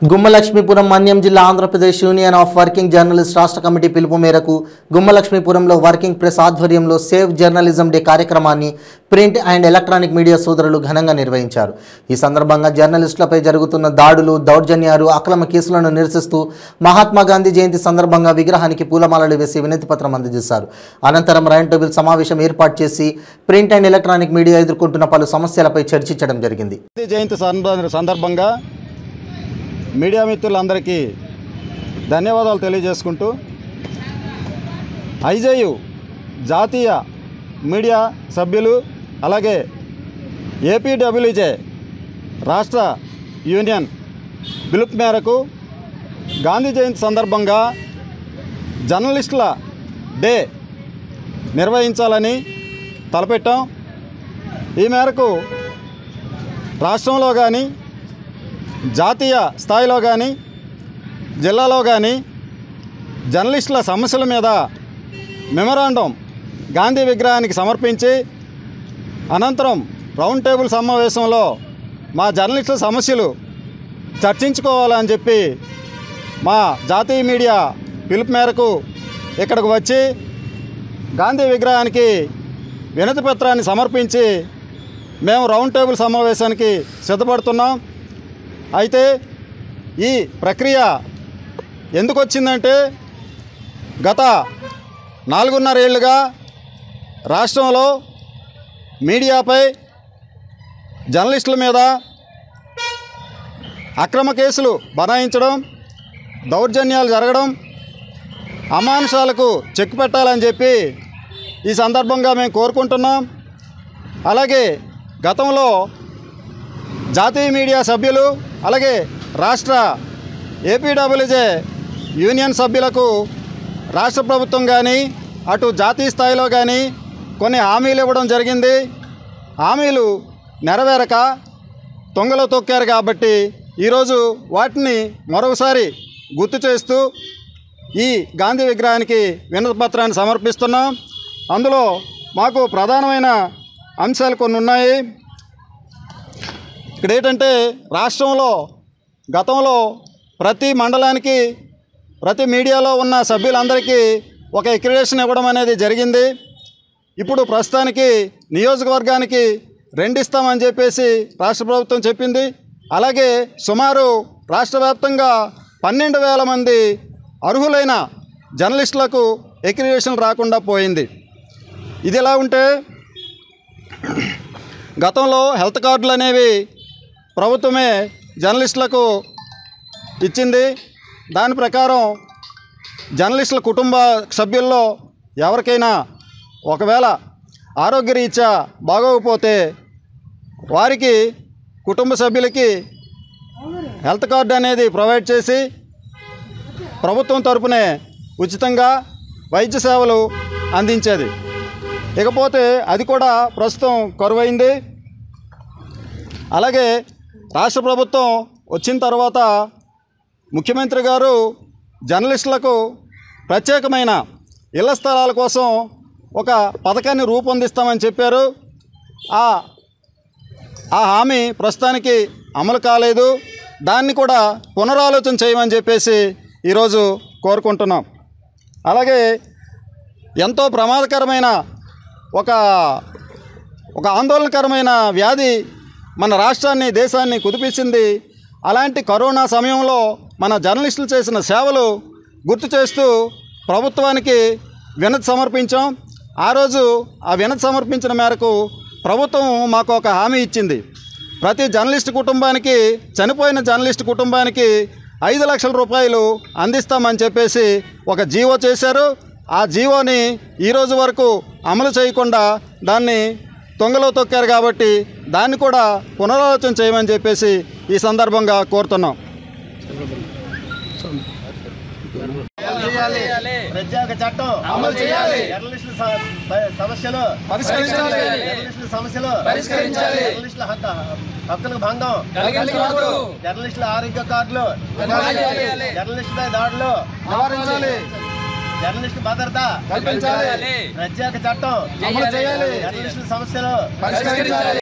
గుమ్మలక్ష్మీపురం మన్యం జిల్లా Andhra Pradesh union of working journalist రాష్ట్ర committee పిలుపు మేరకు గుమ్మలక్ష్మీపురంలో వర్కింగ్ ప్రెస్ ఆధ్వర్యంలో సేవ్ జర్నలిజం డే కార్యక్రమాన్ని ప్రింట్ అండ్ ఎలక్ట్రానిక్ మీడియా సోదరులు ఘనంగా నిర్వహించారు। ఈ సందర్భంగా జర్నలిస్టులపై జరుగుతున్న దాడులు, దౌర్జన్యాలు, అక్రమ కేసులను నిరసిస్తూ మహాత్మా గాంధీ జయంతి సందర్భంగా విగ్రహానికి పూలమాలలు వేసి వినతి పత్రం అందజేశారు। అనంతరం రౌండ్ టేబుల్ సమావేశం ఏర్పాటు చేసి ప్రింట్ అండ్ ఎలక్ట్రానిక్ మీడియా ఎదుర్కొంటున్న పలు సమస్యలపై చర్చించడం జరిగింది। జయంతి సందర్భంగా మీడియా మిత్రులందరికీ ధన్యవాదాలు తెలియజేసుకుంటూ ఐజేయు జాతీయ మీడియా సభ్యులు అలాగే ఏపీడబ్ల్యూజే రాష్ట్ర యూనియన్ పిలుపు మేరకు గాంధీ జయంతి సందర్భంగా జర్నలిస్టుల డే నిర్వహించాలని తలపెట్టాం। ఈ మేరకు రాష్ట్రంలో కానీ జాతీయ స్థాయిలో కానీ జిల్లాలో కానీ జర్నలిస్టుల సమస్యల మీద మెమరాండం గాంధీ విగ్రహానికి సమర్పించి అనంతరం రౌండ్ టేబుల్ సమావేశంలో మా జర్నలిస్టుల సమస్యలు చర్చించుకోవాలని చెప్పి మా జాతీయ మీడియా పిలుపు మేరకు ఇక్కడికి వచ్చి గాంధీ విగ్రహానికి వినతి పత్రాన్ని సమర్పించి మేము రౌండ్ టేబుల్ సమావేశానికి సిద్ధపడుతున్నాం। అయితే ఈ ప్రక్రియ ఎందుకు వచ్చిందంటే గత 4.5 ఏళ్లుగా రాష్ట్రంలో మీడియాపై జర్నలిస్టుల మీద అక్రమ కేసులు బనాయించడం, దౌర్జన్యాలు జరగడం, అమానుషాలకు చెక్ పెట్టాలని చెప్పి ఈ సందర్భంగా మేము కోరుకుంటున్నాం। అలాగే గతంలో జాతీయ మీడియా సభ్యులు అలాగే రాష్ట్ర ఏపీడబ్ల్యూజే యూనియన్ సభ్యులకు రాష్ట్ర ప్రభుత్వం కానీ అటు జాతీయ స్థాయిలో కానీ కొన్ని హామీలు ఇవ్వడం జరిగింది। హామీలు నెరవేరక తొంగలో తొక్కారు కాబట్టి ఈరోజు వాటిని మరొకసారి గుర్తు చేస్తూ ఈ గాంధీ విగ్రహానికి వినతి పత్రాన్ని సమర్పిస్తున్నాం। అందులో మాకు ప్రధానమైన అంశాలు కొన్ని ఉన్నాయి। ఇక్కడ ఏంటంటే రాష్ట్రంలో గతంలో ప్రతి మండలానికి ప్రతి మీడియాలో ఉన్న సభ్యులందరికీ ఒక అక్రిడిటేషన్ ఇవ్వడం అనేది జరిగింది। ఇప్పుడు ప్రస్తుతానికి నియోజకవర్గానికి 2 ఇస్తామని చెప్పేసి రాష్ట్ర ప్రభుత్వం చెప్పింది। అలాగే సుమారు రాష్ట్ర వ్యాప్తంగా 12,000 మంది అర్హులైన జర్నలిస్టులకు అక్రిడిటేషన్ రాకుండా పోయింది। ఇది ఎలా ఉంటే గతంలో హెల్త్ కార్డులు అనేవి ప్రభుత్వమే జర్నలిస్టులకు ఇచ్చింది। దాని ప్రకారం జర్నలిస్టుల కుటుంబ సభ్యుల్లో ఎవరికైనా ఒకవేళ ఆరోగ్యరీత్యా బాగోకపోతే వారికి కుటుంబ సభ్యులకి హెల్త్ కార్డు అనేది ప్రొవైడ్ చేసి ప్రభుత్వం తరపునే ఉచితంగా వైద్య సేవలు అందించేది। ఇకపోతే అది కూడా ప్రస్తుతం కరువైంది। అలాగే రాష్ట్ర ప్రభుత్వం వచ్చిన తర్వాత ముఖ్యమంత్రి గారు జర్నలిస్టులకు ప్రత్యేకమైన ఇళ్ల స్థలాల కోసం ఒక పథకాన్ని రూపొందిస్తామని చెప్పారు। ఆ హామీ ప్రస్తుతానికి అమలు కాలేదు। దాన్ని కూడా పునరాలోచన చేయమని చెప్పేసి ఈరోజు కోరుకుంటున్నాం। అలాగే ఎంతో ప్రమాదకరమైన ఒక ఆందోళనకరమైన వ్యాధి మన రాష్ట్రాన్ని దేశాన్ని కుదిపేసింది। అలాంటి కరోనా సమయంలో మన జర్నలిస్టులు చేసిన సేవలు గుర్తు చేస్తూ ప్రభుత్వానికి వినతి సమర్పించాం। ఆ రోజు ఆ వినతి సమర్పించిన మేరకు ప్రభుత్వం మాకు ఒక హామీ ఇచ్చింది। ప్రతి జర్నలిస్టు కుటుంబానికి చనిపోయిన జర్నలిస్టు కుటుంబానికి 5 లక్షల రూపాయలు అందిస్తామని చెప్పేసి ఒక జీవో చేశారు। ఆ జీవోని ఈరోజు వరకు అమలు చేయకుండా దాన్ని తొంగలో తొక్కారు కాబట్టి దాన్ని కూడా పునరాలోచన చేయమని చెప్పేసి ఈ సందర్భంగా కోరుతున్నాం। ప్రత్యేక చట్టం అమలు చేయాలి, జర్నలిస్టుల సమస్యలు పరిష్కరించాలి, జర్నలిస్టుల సమస్యలు పరిష్కరించాలి, జర్నలిస్టుల హక్కులకు భంగం కలిగించకూడదు, జర్నలిస్టుల ఆరోగ్య కార్డులు జర్నలిస్టులపై దాడులు నివారించాలి, జర్నలిస్టు భద్రత కల్పించాలి, ప్రత్యేక చట్టం అమలు చేయాలి, జర్నలిస్టుల సమస్యలు పరిష్కరించాలి।